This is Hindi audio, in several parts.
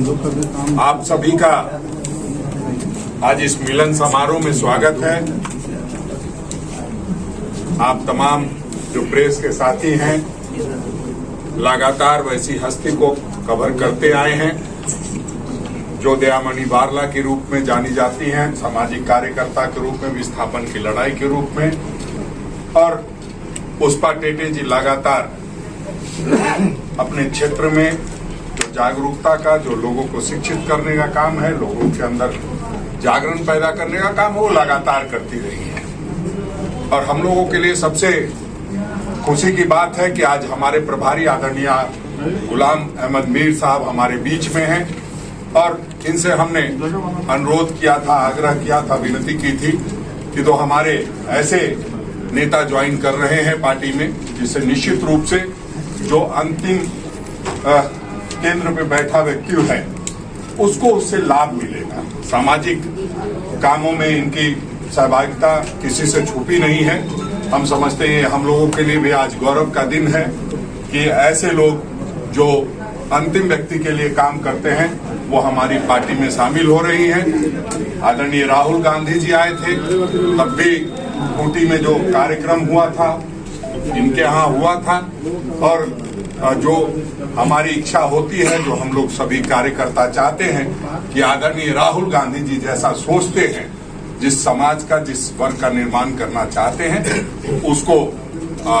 आप सभी का आज इस मिलन समारोह में स्वागत है। आप तमाम जो प्रेस के साथी हैं लगातार वैसी हस्ती को कवर करते आए हैं जो दयामणि बारला के रूप में जानी जाती हैं, सामाजिक कार्यकर्ता के रूप में, विस्थापन की लड़ाई के रूप में, और पुष्पा टेटे जी लगातार अपने क्षेत्र में जो जागरूकता का, जो लोगों को शिक्षित करने का काम है, लोगों के अंदर जागरण पैदा करने का काम, वो लगातार करती रही है। और हम लोगों के लिए सबसे खुशी की बात है कि आज हमारे प्रभारी आदरणीय गुलाम अहमद मीर साहब हमारे बीच में हैं और इनसे हमने अनुरोध किया था, आग्रह किया था, विनती की थी कि तो हमारे ऐसे नेता ज्वाइन कर रहे हैं पार्टी में जिससे निश्चित रूप से जो अंतिम केंद्र पे बैठा व्यक्ति है उसको उससे लाभ मिलेगा। सामाजिक कामों में इनकी सहभागिता किसी से छुपी नहीं है। हम समझते हैं हम लोगों के लिए भी आज गौरव का दिन है कि ऐसे लोग जो अंतिम व्यक्ति के लिए काम करते हैं वो हमारी पार्टी में शामिल हो रही हैं। आदरणीय राहुल गांधी जी आए थे, तब भी खूंटी में जो कार्यक्रम हुआ था इनके यहाँ हुआ था, और जो हमारी इच्छा होती है, जो हम लोग सभी कार्यकर्ता चाहते हैं कि आदरणीय राहुल गांधी जी जैसा सोचते हैं, जिस समाज का, जिस वर्ग का निर्माण करना चाहते हैं, उसको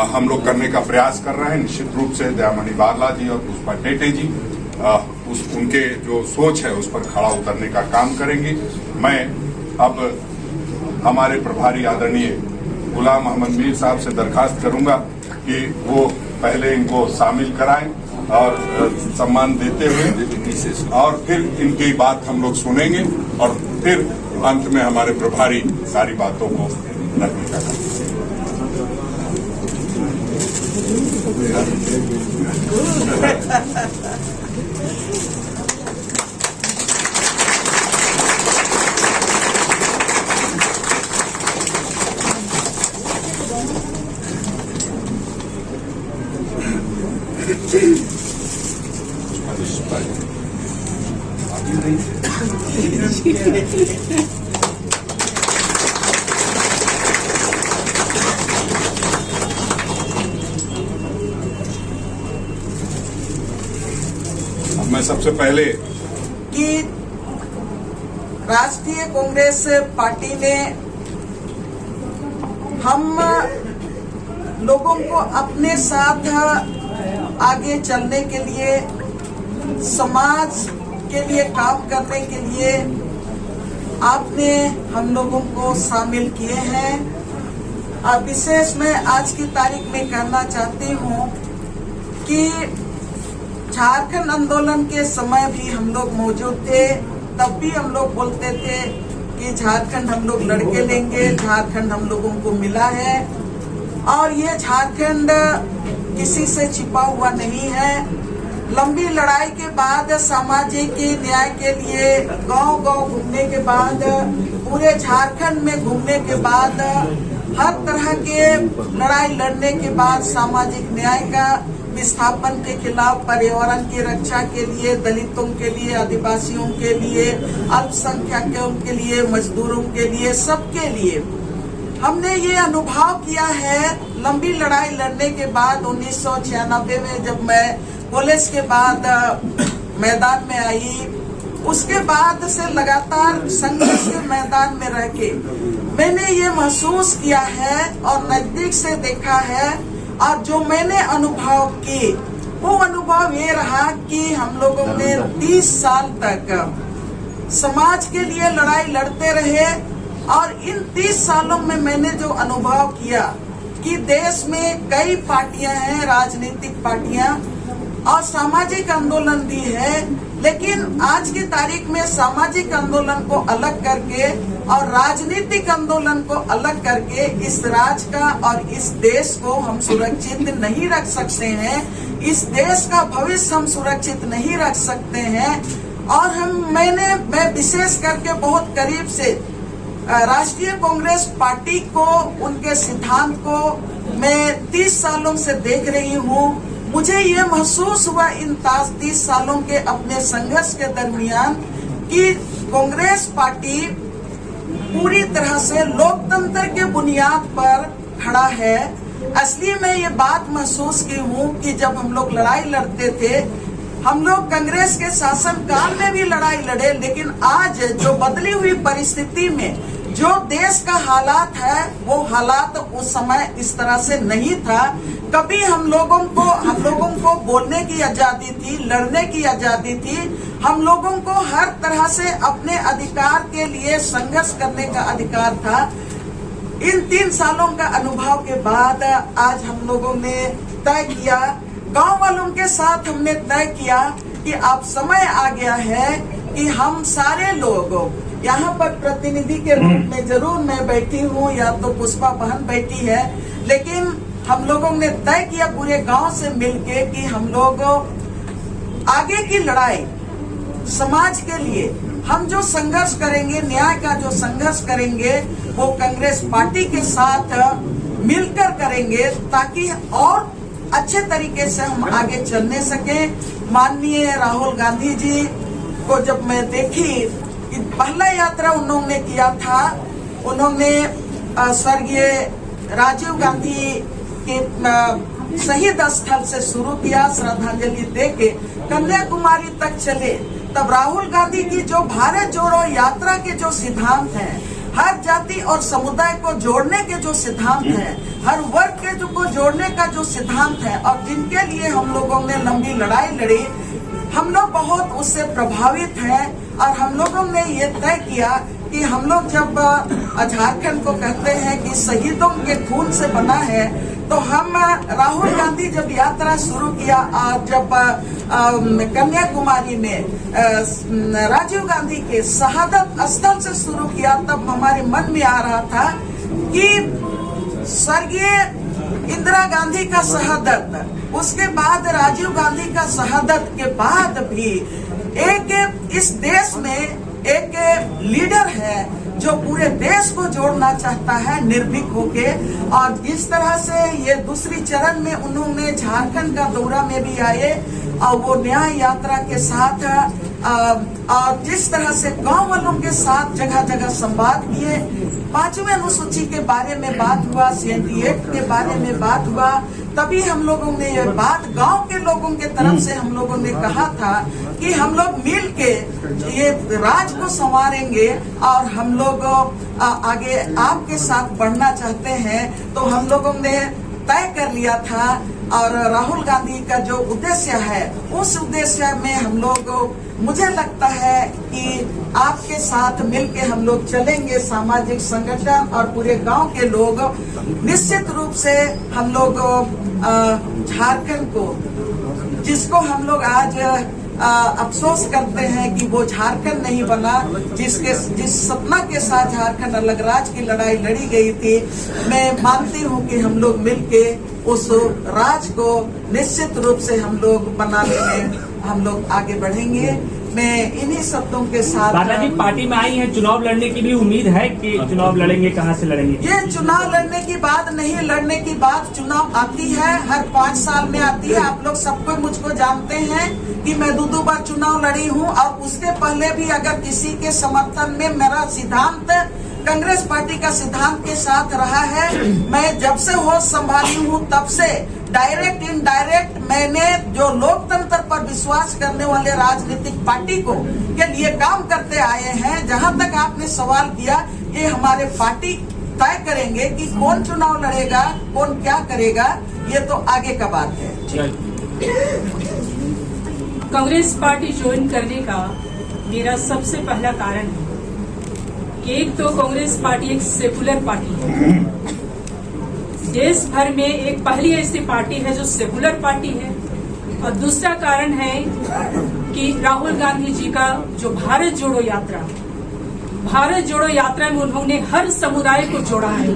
हम लोग करने का प्रयास कर रहे हैं। निश्चित रूप से दयामणि बारला जी और पुष्पा टेटे जी उनके जो सोच है उस पर खड़ा उतरने का काम करेंगे। मैं अब हमारे प्रभारी आदरणीय गुलाम अहमद मीर साहब से दरखास्त करूंगा कि वो पहले इनको शामिल कराएं और सम्मान देते हुए, और फिर इनकी बात हम लोग सुनेंगे और फिर अंत में हमारे प्रभारी सारी बातों को रखने का मैं सबसे पहले कि राष्ट्रीय कांग्रेस पार्टी ने हम लोगों को अपने साथ आगे चलने के लिए, समाज के लिए काम करने के लिए आपने हम लोगों को शामिल किए हैं। और विशेष मैं आज की तारीख में कहना चाहती हूँ कि झारखंड आंदोलन के समय भी हम लोग मौजूद थे। तब भी हम लोग बोलते थे कि झारखंड हम लोग लड़के लेंगे, झारखंड हम लोगों को मिला है और ये झारखंड किसी से छिपा हुआ नहीं है। लंबी लड़ाई के बाद, सामाजिक न्याय के लिए गांव-गांव घूमने के बाद, पूरे झारखंड में घूमने के बाद, हर तरह के लड़ाई लड़ने के बाद, सामाजिक न्याय का, विस्थापन के खिलाफ, पर्यावरण की रक्षा के लिए, दलितों के लिए, आदिवासियों के लिए, अल्पसंख्यकों के लिए, मजदूरों के लिए, सबके लिए हमने ये अनुभव किया है। लंबी लड़ाई लड़ने के बाद 1996 में जब मैं कॉलेज के बाद मैदान में आई, उसके बाद से लगातार संघर्ष के मैदान में रह के मैंने ये महसूस किया है और नजदीक से देखा है, और जो मैंने अनुभव की वो अनुभव ये रहा कि हम लोगों ने 30 साल तक समाज के लिए लड़ाई लड़ते रहे। और इन 30 सालों में मैंने जो अनुभव किया कि देश में कई पार्टियां हैं, राजनीतिक पार्टियां, और सामाजिक आंदोलन भी है, लेकिन आज की तारीख में सामाजिक आंदोलन को अलग करके और राजनीतिक आंदोलन को अलग करके इस राज्य का और इस देश को हम सुरक्षित नहीं रख सकते हैं। इस देश का भविष्य हम सुरक्षित नहीं रख सकते हैं। और मैं विशेष करके बहुत करीब से राष्ट्रीय कांग्रेस पार्टी को, उनके सिद्धांत को मैं 30 सालों से देख रही हूँ। मुझे ये महसूस हुआ इन 30 सालों के अपने संघर्ष के दरमियान कि कांग्रेस पार्टी पूरी तरह से लोकतंत्र के बुनियाद पर खड़ा है। असली में ये बात महसूस की हूँ कि जब हम लोग लड़ाई लड़ते थे, हम लोग कांग्रेस के शासन काल में भी लड़ाई लड़े, लेकिन आज जो बदली हुई परिस्थिति में जो देश का हालात है, वो हालात उस समय इस तरह से नहीं था। कभी हम लोगों को बोलने की आजादी थी, लड़ने की आजादी थी, हम लोगों को हर तरह से अपने अधिकार के लिए संघर्ष करने का अधिकार था। इन 3 सालों का अनुभव के बाद आज हम लोगों ने तय किया, गांव वालों के साथ हमने तय किया कि अब समय आ गया है कि हम सारे लोग यहाँ पर प्रतिनिधि के रूप में जरूर मैं बैठी हूँ या तो पुष्पा बहन बैठी है, लेकिन हम लोगों ने तय किया पूरे गांव से मिलके कि हम लोग आगे की लड़ाई समाज के लिए हम जो संघर्ष करेंगे, न्याय का जो संघर्ष करेंगे, वो कांग्रेस पार्टी के साथ मिलकर करेंगे ताकि और अच्छे तरीके से हम आगे चलने सके। माननीय राहुल गांधी जी को जब मैं देखी कि पहला यात्रा उन्होंने किया था, उन्होंने स्वर्गीय राजीव गांधी के शहीद स्थल से शुरू किया, श्रद्धांजलि देके कन्याकुमारी तक चले। तब राहुल गांधी की जो भारत जोड़ो यात्रा के जो सिद्धांत हैं, हर जाति और समुदाय को जोड़ने के जो सिद्धांत हैं, हर वर्ग के को जोड़ने का जो सिद्धांत है, और जिनके लिए हम लोगों ने लंबी लड़ाई लड़ी, हम लोग बहुत उससे प्रभावित हैं। और हम लोगों ने ये तय किया कि हम लोग जब झारखंड को कहते हैं कि शहीदों के खून से बना है, तो हम राहुल गांधी जब यात्रा शुरू किया और जब कन्याकुमारी में राजीव गांधी के शहादत स्थल से शुरू किया, तब हमारे मन में आ रहा था कि स्वर्गीय इंदिरा गांधी का शहादत, उसके बाद राजीव गांधी का शहादत के बाद भी एक इस देश में एक लीडर है जो पूरे देश को जोड़ना चाहता है निर्भीक होके। और जिस तरह से ये दूसरी चरण में उन्होंने झारखंड का दौरा में भी आए और वो न्याय यात्रा के साथ और जिस तरह से गांव वालों के साथ जगह जगह संवाद किए, 5वीं अनुसूची के बारे में बात हुआ, CNT एक्ट के बारे में बात हुआ, तभी हम लोगों ने ये बात गांव के लोगों के तरफ से हम लोगों ने कहा था कि हम लोग मिल के ये राज को संवारेंगे और हम लोग आगे आपके साथ बढ़ना चाहते हैं। तो हम लोगों ने तय कर लिया था और राहुल गांधी का जो उद्देश्य है, उस उद्देश्य में हम लोग, मुझे लगता है कि आपके साथ मिलके हम लोग चलेंगे। सामाजिक संगठन और पूरे गांव के लोग निश्चित रूप से हम लोग झारखंड को, जिसको हम लोग आज अफसोस करते हैं कि वो झारखंड नहीं बना, जिस सपना के साथ झारखंड अलग राज्य की लड़ाई लड़ी गई थी, मैं मानती हूँ कि हम लोग मिलके उस राज्य को निश्चित रूप से हम लोग बनाने में हम लोग आगे बढ़ेंगे। मैं इन्हीं शब्दों के साथ, बालाजी पार्टी में आई हैं, चुनाव लड़ने की भी उम्मीद है कि चुनाव लड़ेंगे, कहां से लड़ेंगे? ये चुनाव लड़ने की बात नहीं, लड़ने की बात चुनाव आती है, हर 5 साल में आती है। आप लोग सबको मुझको जानते हैं कि मैं 2 बार चुनाव लड़ी हूँ और उसके पहले भी अगर किसी के समर्थन में मेरा सिद्धांत कांग्रेस पार्टी का सिद्धांत के साथ रहा है, मैं जब से होश संभाली हूँ तब से डायरेक्ट इनडायरेक्ट मैंने जो लोकतंत्र पर विश्वास करने वाले राजनीतिक पार्टी को के लिए काम करते आए हैं। जहां तक आपने सवाल किया, ये हमारे पार्टी तय करेंगे कि कौन चुनाव लड़ेगा, कौन क्या करेगा, ये तो आगे का बात है। कांग्रेस पार्टी ज्वाइन करने का मेरा सबसे पहला कारण है कि एक तो कांग्रेस पार्टी एक सेकुलर पार्टी है, देश भर में एक पहली ऐसी पार्टी है जो सेकुलर पार्टी है। और दूसरा कारण है कि राहुल गांधी जी का जो भारत जोड़ो यात्रा में उन्होंने हर समुदाय को जोड़ा है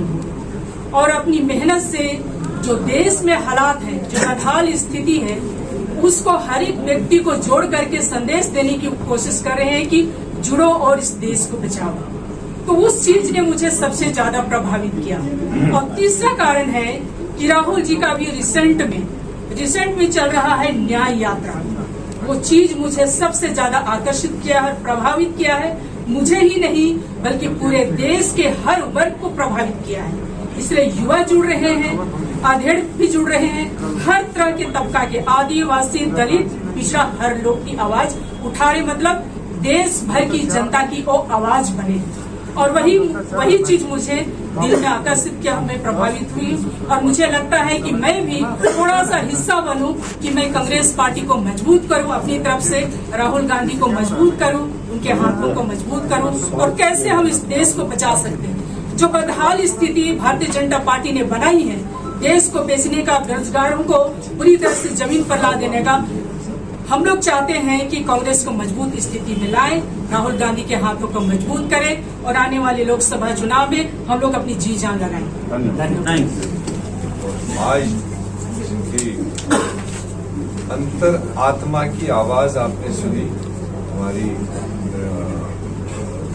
और अपनी मेहनत से जो देश में हालात है, जो बदहाल स्थिति है, उसको हर एक व्यक्ति को जोड़ करके संदेश देने की कोशिश कर रहे हैं कि जुड़ो और इस देश को बचाओ। तो उस चीज ने मुझे सबसे ज्यादा प्रभावित किया। और तीसरा कारण है कि राहुल जी का भी रिसेंट में चल रहा है न्याय यात्रा, वो चीज मुझे सबसे ज्यादा आकर्षित किया है, प्रभावित किया है। मुझे ही नहीं बल्कि पूरे देश के हर वर्ग को प्रभावित किया है। इसलिए युवा जुड़ रहे हैं, अधेड़ भी जुड़ रहे हैं, हर तरह के तबका के, आदिवासी, दलित, पिछड़ा, हर लोग की आवाज उठा रहे, मतलब देश भर की जनता की वो आवाज बने। और वही चीज मुझे दिल में आकर्षित किया, मैं प्रभावित हुई और मुझे लगता है कि मैं भी थोड़ा सा हिस्सा बनूं कि मैं कांग्रेस पार्टी को मजबूत करूं, अपनी तरफ से राहुल गांधी को मजबूत करूं, उनके हाथों को मजबूत करूं और कैसे हम इस देश को बचा सकते हैं। जो बदहाल स्थिति भारतीय जनता पार्टी ने बनाई है, देश को बेचने का, बेरोजगारों को पूरी तरह से जमीन पर ला देने का, हम लोग चाहते हैं कि कांग्रेस को मजबूत स्थिति में लाएं, राहुल गांधी के हाथों को मजबूत करें और आने वाले लोकसभा चुनाव में हम लोग अपनी जी जान लगाएं। आज जिनकी अंतर आत्मा की आवाज आपने सुनी, हमारी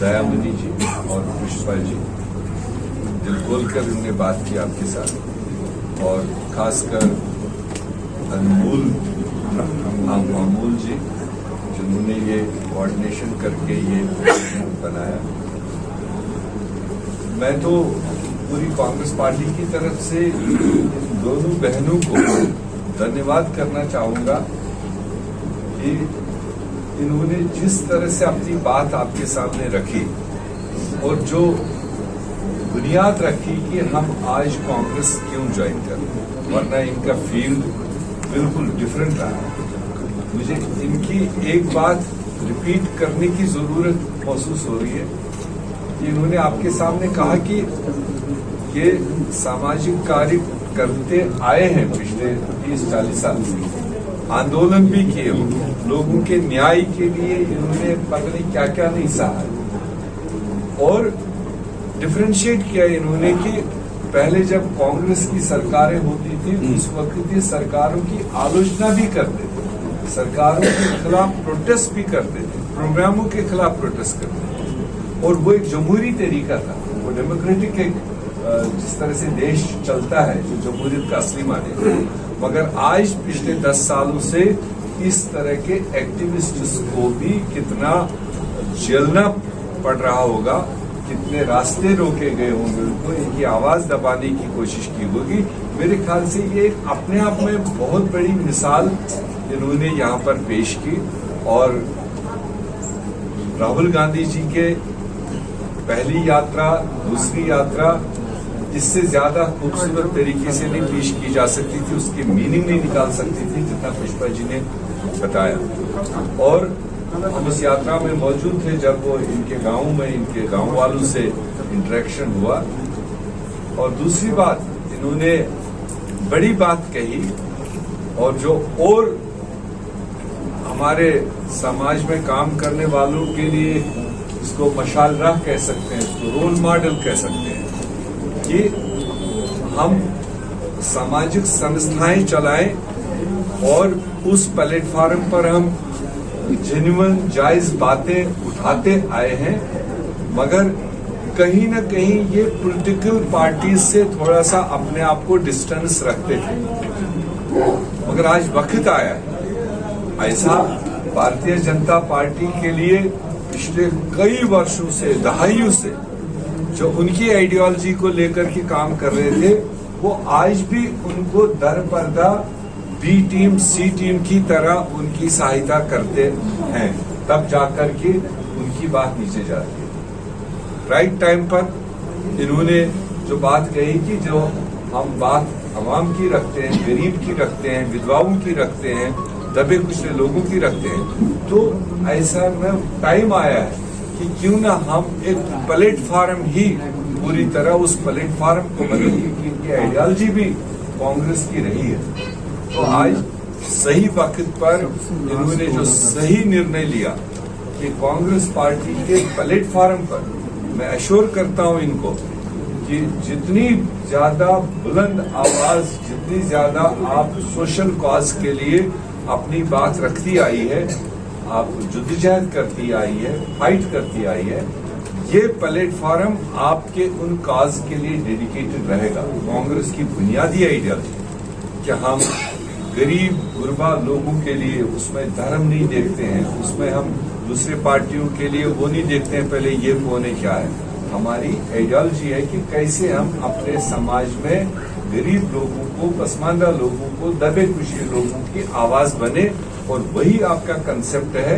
दयामणि जी और पुष्पा जी, दिल खोलकर उन्होंने बात की आपके साथ, और खासकर अमूल जी जिन्होंने ये कोऑर्डिनेशन करके ये बनाया। मैं तो पूरी कांग्रेस पार्टी की तरफ से दोनों बहनों को धन्यवाद करना चाहूंगा कि इन्होंने जिस तरह से अपनी बात आपके सामने रखी और जो बुनियाद रखी कि हम आज कांग्रेस क्यों ज्वाइन करें, वरना इनका फील्ड बिल्कुल डिफरेंट रहा। मुझे इनकी एक बात रिपीट करने की जरूरत महसूस हो रही है कि इन्होंने आपके सामने कहा कि ये सामाजिक कार्य करते आए हैं पिछले 30-40 साल से, आंदोलन भी किए हो, लोगों के न्याय के लिए इन्होंने पता नहीं क्या क्या नहीं सहा, और डिफरेंशिएट किया इन्होंने कि पहले जब कांग्रेस की सरकारें होती थी उस वक्त ये सरकारों की आलोचना भी करते थे, सरकारों के खिलाफ प्रोटेस्ट भी करते थे, प्रोग्रामों के खिलाफ प्रोटेस्ट करते थे, और वो एक जमहूरी तरीका था, वो डेमोक्रेटिक एक जिस तरह से देश चलता है जो जमहूरियत का असली माने। मगर आज पिछले 10 सालों से इस तरह के एक्टिविस्ट्स को भी कितना झेलना पड़ रहा होगा, कितने रास्ते रोके गए होंगे, उनको इनकी आवाज दबाने की कोशिश की होगी। मेरे ख्याल से ये अपने आप में बहुत बड़ी मिसाल इन्होंने यहाँ पर पेश की, और राहुल गांधी जी के पहली यात्रा, दूसरी यात्रा इससे ज्यादा खूबसूरत तरीके से नहीं पेश की जा सकती थी, उसकी मीनिंग नहीं निकाल सकती थी जितना पुष्पा जी ने बताया। और हम इस यात्रा में मौजूद थे जब वो इनके गांव में इनके गांव वालों से इंटरेक्शन हुआ। और दूसरी बात, इन्होंने बड़ी बात कही, और जो और हमारे समाज में काम करने वालों के लिए इसको मशाल राह कह सकते हैं, इसको रोल मॉडल कह सकते हैं कि हम सामाजिक संस्थाएं चलाएं और उस प्लेटफॉर्म पर हम जेन्युइन जायज बातें उठाते आए हैं, मगर कहीं न कहीं ये पॉलिटिकल पार्टी से थोड़ा सा अपने आप को डिस्टेंस रखते थे। मगर आज वक्त आया है ऐसा, भारतीय जनता पार्टी के लिए पिछले कई वर्षों से, दहाइयों से जो उनकी आइडियोलॉजी को लेकर के काम कर रहे थे, वो आज भी उनको दर पर्दा बी टीम, सी टीम की तरह उनकी सहायता करते हैं, तब जाकर के उनकी बात नीचे जाती है। राइट टाइम पर इन्होंने जो बात कही कि जो हम बात आवाम की रखते हैं, गरीब की रखते हैं, विधवाओं की रखते हैं, दबे कुचले लोगों की रखते हैं, तो ऐसा में टाइम आया है कि क्यों ना हम एक प्लेटफॉर्म ही पूरी तरह उस प्लेटफॉर्म को बदल, क्योंकि इनकी आइडियोलॉजी भी कांग्रेस की रही है। तो आज सही वक्त पर इन्होंने जो सही निर्णय लिया कि कांग्रेस पार्टी के प्लेटफॉर्म पर, मैं अश्योर करता हूं इनको कि जितनी ज्यादा बुलंद आवाज, जितनी ज्यादा आप सोशल कॉज के लिए अपनी बात रखती आई है, आप जुद्दोजहद करती आई है, फाइट करती आई है, ये प्लेटफॉर्म आपके उन काज के लिए डेडिकेटेड रहेगा। कांग्रेस की बुनियादी आइडियोलॉजी कि हम गरीब गुरबा लोगों के लिए, उसमें धर्म नहीं देखते हैं, उसमें हम दूसरे पार्टियों के लिए वो नहीं देखते हैं पहले ये कौन है क्या है। हमारी आइडियोलॉजी है कि कैसे हम अपने समाज में गरीब लोगों को, पसमानदा लोगों को, दबे कुशी लोगों की आवाज बने, और वही आपका कंसेप्ट है।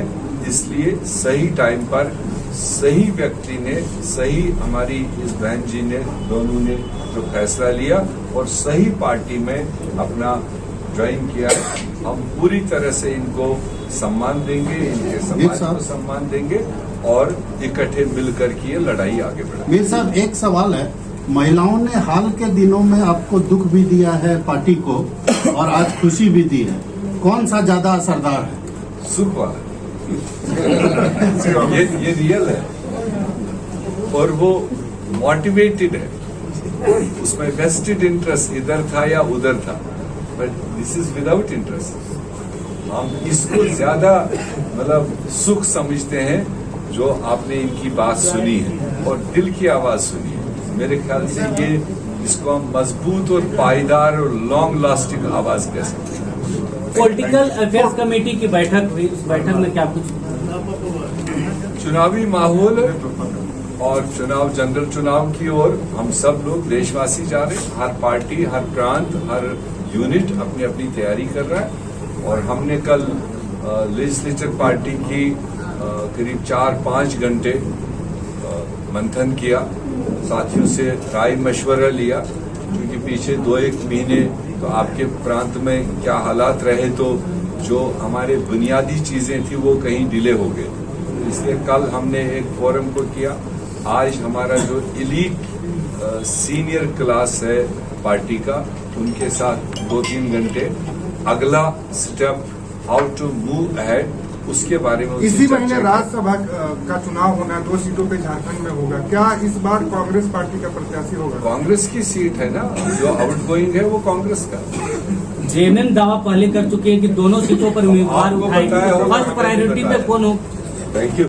इसलिए सही टाइम पर सही व्यक्ति ने, सही हमारी इस बहन जी ने, दोनों ने जो फैसला लिया और सही पार्टी में अपना ज्वाइन किया, हम पूरी तरह से इनको सम्मान देंगे, इनके समाज को सम्मान देंगे और इकट्ठे मिलकर के ये लड़ाई आगे बढ़ाएंगे। मीर साहब, एक सवाल है, महिलाओं ने हाल के दिनों में आपको दुख भी दिया है पार्टी को और आज खुशी भी दी है, कौन सा ज्यादा असरदार है? सुख वाला ये रियल है और वो मोटिवेटेड है, उसमें वेस्टेड इंटरेस्ट इधर था या उधर था, but this is without interest. हम इसको ज्यादा मतलब सुख समझते हैं जो आपने इनकी बात सुनी है और दिल की आवाज सुनी है। मेरे ख्याल से ये इसको हम मजबूत और पायदार और लॉन्ग लास्टिंग आवाज कह सकते हैं। पॉलिटिकल अफेयर्स कमेटी की बैठक हुई, उस बैठक में क्या कुछ? चुनावी माहौल और चुनाव, जनरल चुनाव की ओर हम सब लोग देशवासी जा रहे हैं। हर पार्टी, हर प्रांत, हर यूनिट अपनी अपनी तैयारी कर रहा है और हमने कल लेजिस्लेचर पार्टी की करीब 4-5 घंटे मंथन किया, साथियों से राय मशवरा लिया, क्योंकि पीछे 2-1 महीने तो आपके प्रांत में क्या हालात रहे, तो जो हमारे बुनियादी चीजें थी वो कहीं डिले हो गए, इसलिए कल हमने एक फोरम को किया। आज हमारा जो इलीट सीनियर क्लास है पार्टी का, उनके साथ 2-3 घंटे अगला step how to move ahead उसके बारे में इसी महीने राज्यसभा का चुनाव होना है, 2 सीटों पे झारखंड में होगा। क्या इस बार कांग्रेस पार्टी का प्रत्याशी होगा? कांग्रेस की सीट है ना, जो आउटगोइंग है वो कांग्रेस का। जेएमएम दावा पहले कर चुके हैं कि दोनों सीटों पर उम्मीदवार आपको उठाएंगे, बताया होगा, फर्स्ट प्रायोरिटी पे कौन हो? Thank you.